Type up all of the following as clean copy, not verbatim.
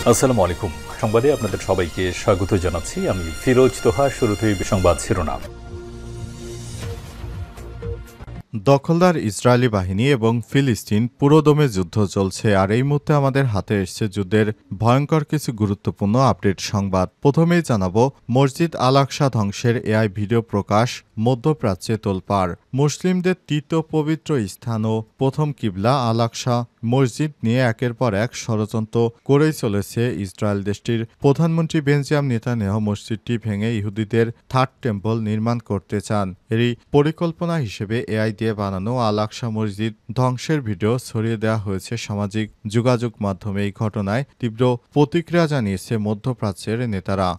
আসসালামু আলাইকুম। সংবাদে আপনাদের সবাইকে স্বাগত জানাচ্ছি। আমি ফিরোজ তোহা। শুরুতেই সংবাদ শিরোনাম। দখলদার ইসরায়েলি বাহিনী এবং ফিলিস্তিন পুরোদমে যুদ্ধ চলছে, আর এই মুহূর্তে আমাদের হাতে এসছে যুদ্ধের ভয়ঙ্কর কিছু গুরুত্বপূর্ণ আপডেট সংবাদ। প্রথমেই জানাবো, মসজিদ আল আকসা ধ্বংসের এআই ভিডিও প্রকাশ, মধ্যপ্রাচ্যে তোলপাড়। মুসলিমদের তৃতীয় পবিত্র স্থান ও প্রথম কিবলা আল আকসা মসজিদ নিয়ে একের পর এক ষড়যন্ত্র করেই চলেছে ইসরায়েল। দেশটির প্রধানমন্ত্রী বেঞ্জামিন নেতানিয়াহু মসজিদটি ভেঙে ইহুদিদের থার্ড টেম্পল নির্মাণ করতে চান। এরই পরিকল্পনা হিসেবে এআই দিয়ে বানানো আল আকসা মসজিদ ধ্বংসের ভিডিও ছড়িয়ে দেওয়া হয়েছে সামাজিক যোগাযোগ মাধ্যমে। এই ঘটনায় তীব্র প্রতিক্রিয়া জানিয়েছে মধ্যপ্রাচ্যের নেতারা।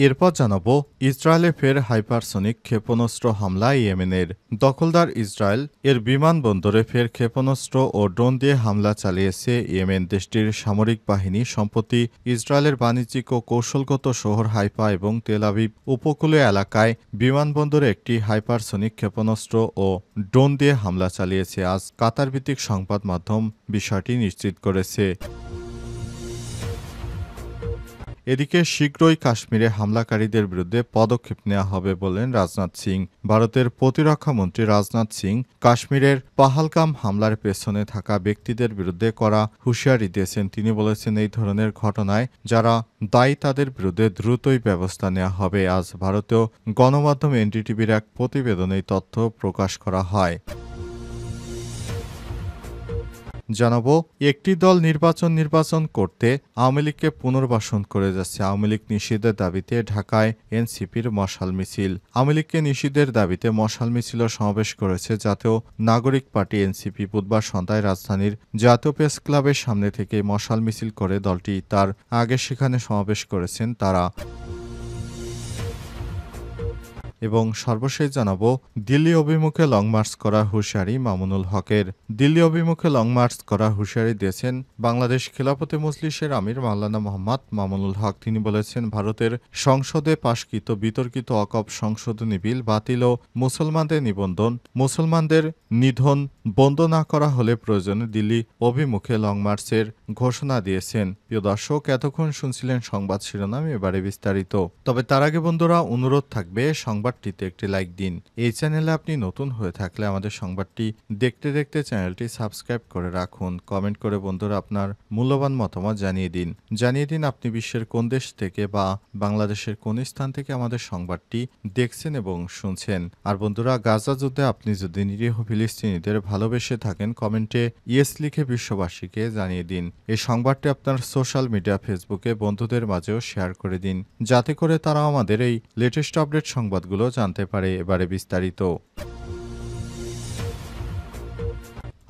এরপর জানাবো, ইসরায়েলে ফের হাইপারসনিক ক্ষেপণাস্ত্র হামলা। ইয়েমেনের দখলদার ইসরায়েল এর বিমানবন্দরে ফের ক্ষেপণাস্ত্র ও ড্রোন দিয়ে হামলা চালিয়েছে ইয়েমেন। দেশটির সামরিক বাহিনী সম্প্রতি ইসরায়েলের বাণিজ্যিক ও কৌশলগত শহর হাইফা এবং তেল আবিব উপকূলীয় এলাকায় বিমানবন্দরে একটি হাইপারসনিক ক্ষেপণাস্ত্র ও ড্রোন দিয়ে হামলা চালিয়েছে। আজ কাতার ভিত্তিক সংবাদ মাধ্যম বিষয়টি নিশ্চিত করেছে। এদিকে শীঘ্রই কাশ্মীরে হামলাকারীদের বিরুদ্ধে পদক্ষেপ নেওয়া হবে বললেন রাজনাথ সিং। ভারতের প্রতিরক্ষা মন্ত্রী রাজনাথ সিং কাশ্মীরের পাহালগাম হামলার পেছনে থাকা ব্যক্তিদের বিরুদ্ধে কড়া হুঁশিয়ারি দিয়েছেন। তিনি বলেছেন, এই ধরনের ঘটনায় যারা দায়ী তাদের বিরুদ্ধে দ্রুতই ব্যবস্থা নেওয়া হবে। আজ ভারতীয় গণমাধ্যম এনডিটিভির এক প্রতিবেদনে এই তথ্য প্রকাশ করা হয়। জানাবো, একটি দল নির্বাচন করতে আওয়ামী লীগকে পুনর্বাসন করে যাচ্ছে। আওয়ামী লীগ নিষিদ্ধের দাবিতে ঢাকায় এনসিপির মশাল মিছিল। আওয়ামী লীগকে নিষিদ্ধের দাবিতে মশাল মিছিল ও সমাবেশ করেছে জাতীয় নাগরিক পার্টি এনসিপি। বুধবার সন্ধ্যায় রাজধানীর জাতীয় প্রেস ক্লাবের সামনে থেকে মশাল মিছিল করে দলটি তার আগে সেখানে সমাবেশ করেছেন তারা। এবং সর্বশেষ জানাবো, দিল্লি অভিমুখে লং মার্চ করার হুঁশিয়ারি মামুনুল হকের। দিল্লি অভিমুখে লং মার্চ করার হুঁশিয়ারি দিয়েছেন বাংলাদেশ খিলাফতে মজলিসের আমির মাওলানা মোহাম্মদ মামুনুল হক। তিনি বলেছেন, ভারতের সংসদে পাশকৃত বিতর্কিত ওয়াকফ সংশোধনী বিল বাতিল ও মুসলমানদের নিধন বন্ধ না করা হলে প্রয়োজনে দিল্লি অভিমুখে লং মার্চের ঘোষণা দিয়েছেন। প্রিয় দর্শক, এতক্ষণ শুনছিলেন সংবাদ শিরোনাম, এবারে বিস্তারিত। তবে তার আগে বন্ধুরা, অনুরোধ থাকবে সংবাদটিতে একটি লাইক দিন। এই চ্যানেলে আপনি নতুন হয়ে থাকলে আমাদের সংবাদটি দেখতে দেখতে চ্যানেলটি সাবস্ক্রাইব করে রাখুন। কমেন্ট করে বন্ধুরা আপনার মূল্যবান মতামত জানিয়ে দিন আপনি বিশ্বের কোন দেশ থেকে বা বাংলাদেশের কোন স্থান থেকে আমাদের সংবাদটি দেখছেন এবং শুনছেন। আর বন্ধুরা, গাজা যুদ্ধে আপনি যদি নিরীহ ফিলিস্তিনিদের ভালোবেসে থাকেন, কমেন্টে ইয়েস লিখে বিশ্ববাসীকে জানিয়ে দিন। এই সংবাদটি আপনার সোশ্যাল মিডিয়া ফেসবুকে বন্ধুদের মাঝেও শেয়ার করে দিন, যাতে করে তারা আমাদের এই লেটেস্ট আপডেট সংবাদগুলো জানতে পারে। এবারে বিস্তারিত।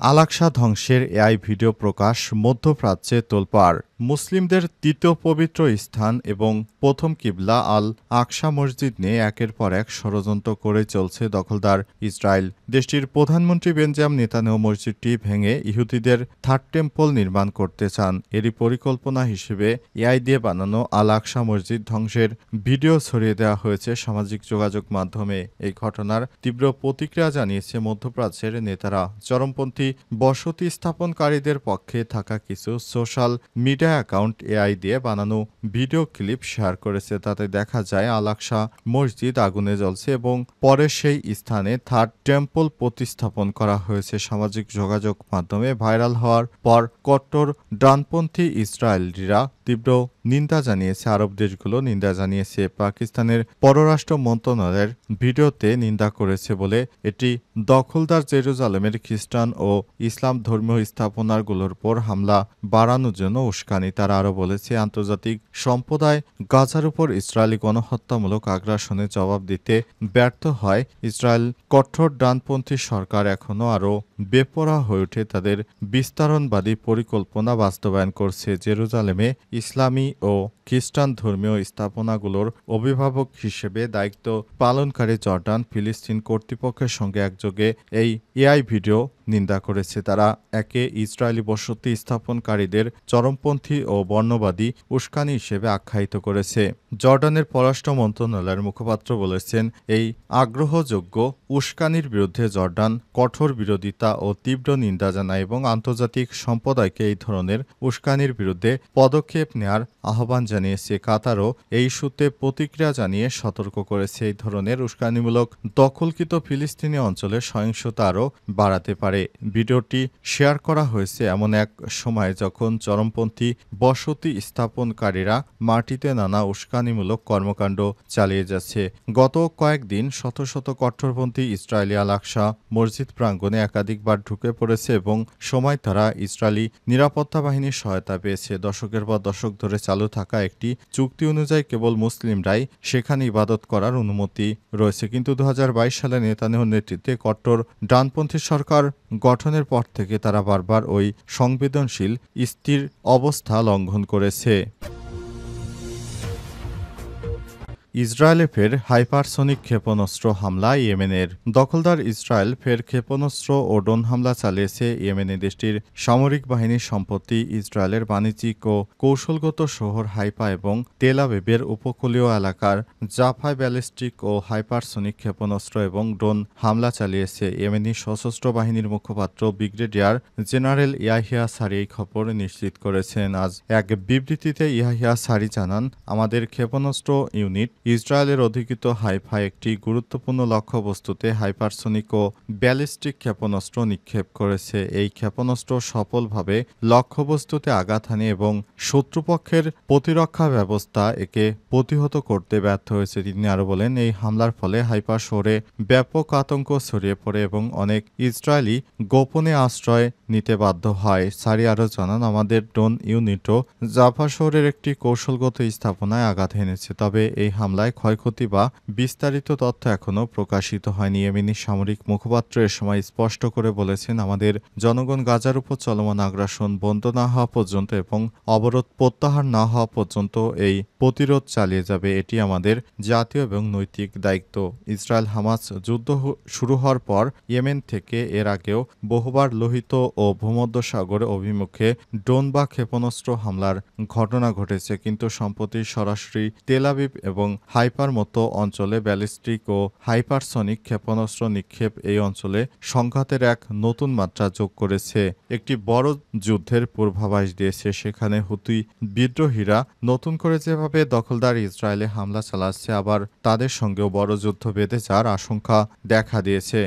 আল আকসা ধ্বংসের এআই ভিডিও প্রকাশ, মধ্যপ্রাচ্যে তোলপাড়। মুসলিমদের তৃতীয় পবিত্র স্থান এবং প্রথম কিবলা আল আকসা মসজিদ নিয়ে একের পর এক ষড়যন্ত্র করে চলছে দখলদার ইসরায়েল। দেশটির প্রধানমন্ত্রী বেঞ্জামিন নেতানিয়াহু মসজিদটি ভেঙে ইহুদিদের থার্ড টেম্পল নির্মাণ করতে চান। এরই পরিকল্পনা হিসেবে এআই দিয়ে বানানো আল আকসা মসজিদ ধ্বংসের ভিডিও ছড়িয়ে দেওয়া হয়েছে সামাজিক যোগাযোগ মাধ্যমে। এই ঘটনার তীব্র প্রতিক্রিয়া জানিয়েছে মধ্যপ্রাচ্যের নেতারা। চরমপন্থী বসতি স্থাপনকারীদের পক্ষে থাকা কিছু সোশ্যাল মিডিয়া অ্যাকাউন্ট এআই দিয়ে বানানো ভিডিও ক্লিপ শেয়ার করেছে। তাতে দেখা যায় আল আকসা মসজিদ আগুনে জ্বলছে এবং পরে সেই স্থানে থার্ড টেম্পল প্রতিস্থাপন করা হয়েছে। সামাজিক যোগাযোগ মাধ্যমে ভাইরাল হওয়ার পর কট্টর ডানপন্থী ইসরায়েলিরা তীব্র নিন্দা জানিয়েছে। আরব দেশগুলো নিন্দা জানিয়েছে। পাকিস্তানের পররাষ্ট্র মন্ত্রণালয়ের ভিডিওতে নিন্দা করেছে বলে এটি দখলদার জেরুজালেমের খ্রিস্টান ও ইসলাম ধর্মীয় স্থাপনাগুলোর উপর হামলা বাড়ানোর জন্য উস্কানি। তারা আরও বলেছে, আন্তর্জাতিক সম্প্রদায় গাজার উপর ইসরায়েলি গণহত্যামূলক আগ্রাসনে জবাব দিতে ব্যর্থ হয়। ইসরায়েল কঠোর ডানপন্থী সরকার এখনও আরও বেপরোয়া হয়ে ওঠে তাদের বিস্তারণবাদী পরিকল্পনা বাস্তবায়ন করছে। জেরুজালেমে ইসলামী ও খ্রিস্টান ধর্মীয় স্থাপনাগুলোর অভিভাবক হিসেবে দায়িত্ব পালনকারী জর্ডান ফিলিস্তিন কর্তৃপক্ষের সঙ্গে একযোগে এই এআই ভিডিও নিন্দা করেছে। তারা একে ইসরায়েলি বসতি স্থাপনকারীদের চরমপন্থী ও বর্ণবাদী উস্কানি হিসেবে আখ্যায়িত করেছে। জর্ডানের পররাষ্ট্র মন্ত্রণালয়ের মুখপাত্র বলেছেন, এই আগ্রহযোগ্য উস্কানির বিরুদ্ধে জর্ডান কঠোর বিরোধিতা ও তীব্র নিন্দা জানায় এবং আন্তর্জাতিক সম্প্রদায়কে এই ধরনের উস্কানির বিরুদ্ধে পদক্ষেপ নেয়ার আহ্বান জানিয়েছে। কাতারও এই ইস্যুতে প্রতিক্রিয়া জানিয়ে সতর্ক করেছে, এই ধরনের উস্কানিমূলক দখলকৃত ফিলিস্তিনি অঞ্চলে সহিংসতা আরও বাড়াতে পারে। ভিডিওটি শেয়ার করা হয়েছে এমন এক সময় যখন চরমপন্থী বসতি স্থাপনকারীরা মাটিতে নানা উস্কানিমূলক কর্মকাণ্ড চালিয়ে যাচ্ছে। গত কয়েকদিন শত শত কট্টরপন্থী ইসরায়েলি আল আকসা মসজিদ প্রাঙ্গণে একাধিকবার ঢুকে পড়েছে এবং সময় তারা ইসরায়েলি নিরাপত্তা বাহিনীর সহায়তা পেয়েছে। দশকের পর দশক ধরে চালু থাকা একটি চুক্তি অনুযায়ী কেবল মুসলিমরাই সেখানে ইবাদত করার অনুমতি রয়েছে, কিন্তু 2022 সালে নেতানিয়াহুর নেতৃত্বে কট্টর ডানপন্থী সরকার গঠনের পর থেকে তারা বারবার ওই সংবেদনশীল স্থির অবস্থা লঙ্ঘন করেছে। ইসরায়েলে ফের হাইপারসনিক ক্ষেপণাস্ত্র হামলা ইয়েমেনের। দখলদার ইসরায়েল ফের ক্ষেপণাস্ত্র ও ড্রোন হামলা চালিয়েছে ইয়েমেনে। দেশটির সামরিক বাহিনীর সম্প্রতি ইসরায়েলের বাণিজ্যিক ও কৌশলগত শহর হাইফা এবং তেল আবিবের উপকূলীয় এলাকার জাফায় ব্যালিস্টিক ও হাইপারসনিক ক্ষেপণাস্ত্র এবং ড্রোন হামলা চালিয়েছে। ইয়েমেনি সশস্ত্র বাহিনীর মুখপাত্র ব্রিগেডিয়ার জেনারেল ইয়াহিয়া সারি এই খবর নিশ্চিত করেছেন। আজ এক বিবৃতিতে ইয়াহিয়া সারি জানান, আমাদের ক্ষেপণাস্ত্র ইউনিট ইসরায়েলের অধিকৃত হাইফায় একটি গুরুত্বপূর্ণ লক্ষ্যবস্তুতে হাইপারসনিক ও ব্যালিস্টিক ক্ষেপণাস্ত্র নিক্ষেপ করেছে। এই ক্ষেপণাস্ত্র সফলভাবে লক্ষ্যবস্তুতে আঘাত হানে এবং শত্রুপক্ষের প্রতিরক্ষা ব্যবস্থা একে প্রতিহত করতে ব্যর্থ হয়েছে। তিনি আরও বলেন, এই হামলার ফলে হাইফা শহরে ব্যাপক আতঙ্ক ছড়িয়ে পড়ে এবং অনেক ইসরায়েলি গোপনে আশ্রয় নিতে বাধ্য হয়। সারি আরও জানান, আমাদের ড্রোন ইউনিটও জাফা শহরের একটি কৌশলগত স্থাপনায় আঘাত হেনেছে, তবে এই হামলায় ক্ষয়ক্ষতি বা বিস্তারিত তথ্য এখনও প্রকাশিত হয়নি। ইয়েমেনি সামরিক মুখপাত্র এ সময় স্পষ্ট করে বলেছেন, আমাদের জনগণ গাজার উপর চলমান আগ্রাসন বন্ধ না হওয়া পর্যন্ত এবং অবরোধ প্রত্যাহার না হওয়া পর্যন্ত এই প্রতিরোধ চালিয়ে যাবে। এটি আমাদের জাতীয় এবং নৈতিক দায়িত্ব। ইসরায়েল হামাস যুদ্ধ শুরু হওয়ার পর ইয়েমেন থেকে এর আগেও বহুবার লোহিত ও ভূমধ্যসাগর অভিমুখে ড্রোন বা ক্ষেপণাস্ত্র হামলার ঘটনা ঘটেছে, কিন্তু সম্প্রতি সরাসরি তেল আবিব এবং হাইপার মতো অঞ্চলে ব্যালিস্টিক ও হাইপারসনিক ক্ষেপণাস্ত্র নিক্ষেপ এই অঞ্চলে সংঘাতের এক নতুন মাত্রা যোগ করেছে। একটি বড় যুদ্ধের পূর্বাভাস দিয়েছে। সেখানে হুতি বিদ্রোহীরা নতুন করে যেভাবে দখলদার ইসরায়েলে হামলা চালাচ্ছে, আবার তাদের সঙ্গেও বড় যুদ্ধ বেঁধে যাওয়ার আশঙ্কা দেখা দিয়েছে।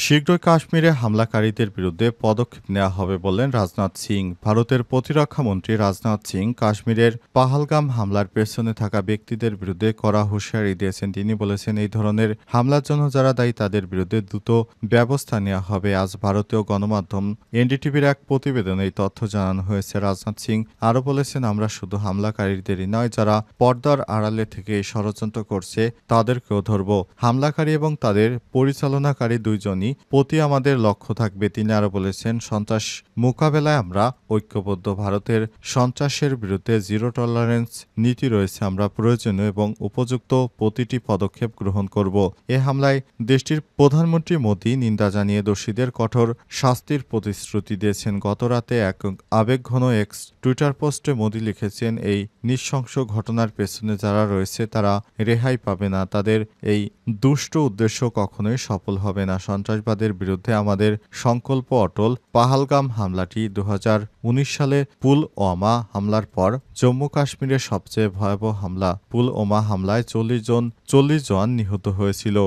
শীঘ্রই কাশ্মীরে হামলাকারীদের বিরুদ্ধে পদক্ষেপ নেওয়া হবে বললেন রাজনাথ সিং। ভারতের প্রতিরক্ষা মন্ত্রী রাজনাথ সিং কাশ্মীরের পাহালগাম হামলার পেছনে থাকা ব্যক্তিদের বিরুদ্ধে কড়া হুঁশিয়ারি দিয়েছেন। তিনি বলেছেন, এই ধরনের হামলার জন্য যারা দায়ী তাদের বিরুদ্ধে দ্রুত ব্যবস্থা নেওয়া হবে। আজ ভারতীয় গণমাধ্যম এনডিটিভির এক প্রতিবেদনে এই তথ্য জানানো হয়েছে। রাজনাথ সিং আরও বলেছেন, আমরা শুধু হামলাকারীদেরই নয়, যারা পর্দার আড়ালে থেকে ষড়যন্ত্র করছে তাদেরকেও ধরব। হামলাকারী এবং তাদের পরিচালনাকারী দুইজনই প্রতি আমাদের লক্ষ্য থাকবে। তিনি আরও বলেছেন, সন্ত্রাস মোকাবেলায় আমরা ঐক্যবদ্ধ। ভারতের সন্ত্রাসের বিরুদ্ধে জিরো টলারেন্স নীতি রয়েছে। আমরা প্রয়োজনীয় এবং উপযুক্ত প্রতিটি পদক্ষেপ গ্রহণ করব। এ হামলায় দেশটির প্রধানমন্ত্রী মোদী নিন্দা জানিয়ে দোষীদের কঠোর শাস্তির প্রতিশ্রুতি দিয়েছেন। গতরাতে এক আবেগঘন এক্স টুইটার পোস্টে মোদী লিখেছেন, এই নৃশংস ঘটনার পেছনে যারা রয়েছে তারা রেহাই পাবে না। তাদের এই দুষ্ট উদ্দেশ্য কখনোই সফল হবে না। সন্ত্রাসবাদের বিরুদ্ধে আমাদের সংকল্প অটল। পাহালগাম হামলাটি 2019 সালে পুলওয়ামা হামলার পর জম্মু কাশ্মীরের সবচেয়ে ভয়াবহ হামলা। পুলওয়ামা হামলায় 40 জন নিহত হয়েছিল।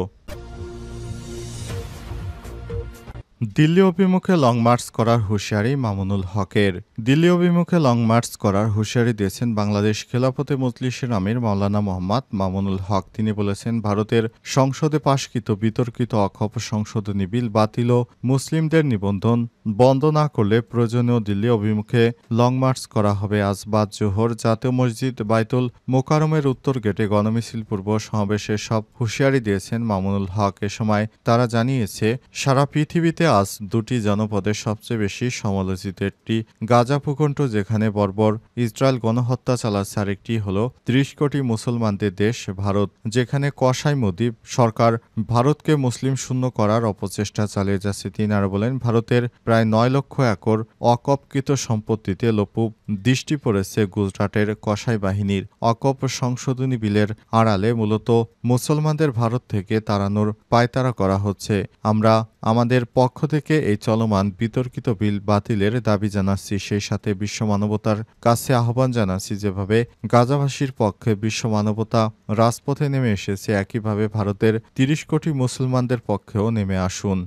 দিল্লি অভিমুখে লং মার্চ করার হুঁশিয়ারি মামুনুল হকের। দিল্লি অভিমুখে লং মার্চ করার হুঁশিয়ারি দিয়েছেন বাংলাদেশ খেলাফতে মজলিসের আমির মাওলানা মোহাম্মদ মামুনুল হক। তিনি বলেছেন, ভারতের সংসদে পাশকৃত বিতর্কিত অক্ষপ সংশোধনী বিল বাতিল ও মুসলিমদের নিবন্ধন বন্ধ না করলে প্রয়োজনীয় দিল্লি অভিমুখে লং মার্চ করা হবে। আজ বাদ জোহর জাতীয় মসজিদ বাইতুল মোকাররমের উত্তর গেটে গণমিছিল পূর্ব সমাবেশে সব হুঁশিয়ারি দিয়েছেন মামুনুল হক। এ সময় তারা জানিয়েছে, সারা পৃথিবীতে আজ দুটি জনপদে সবচেয়ে বেশি সমালোচিত একটি গাজা ভূখণ্ড, যেখানে বর্বর ইসরায়েল গণহত্যা চালাচ্ছে, আরেকটি হল ৩০ কোটি মুসলমানদের দেশ ভারত, যেখানে কসাই মোদি সরকার ভারতকে মুসলিম শূন্য করার অপচেষ্টা চালিয়ে যাচ্ছে। তিনি আরও বলেন, ভারতের প্রায় ৯ লক্ষ একর অকপকৃত সম্পত্তিতে লোপ দৃষ্টি পড়েছে গুজরাটের কসাই বাহিনীর। অকপ সংশোধনী বিলের আড়ালে মূলত মুসলমানদের ভারত থেকে তাড়ানোর পায়তারা করা হচ্ছে। আমরা আমাদের পক্ষ থেকে এই চলমান বিতর্কিত বিল বাতিলের দাবি জানাচ্ছি। সেই সাথে বিশ্ব মানবতার কাছে আহ্বান জানাচ্ছি, যেভাবে গাজাবাসীর পক্ষে বিশ্ব মানবতা রাজপথে নেমে এসেছে, একইভাবে ভারতের ৩০ কোটি মুসলমানদের পক্ষেও নেমে আসুন।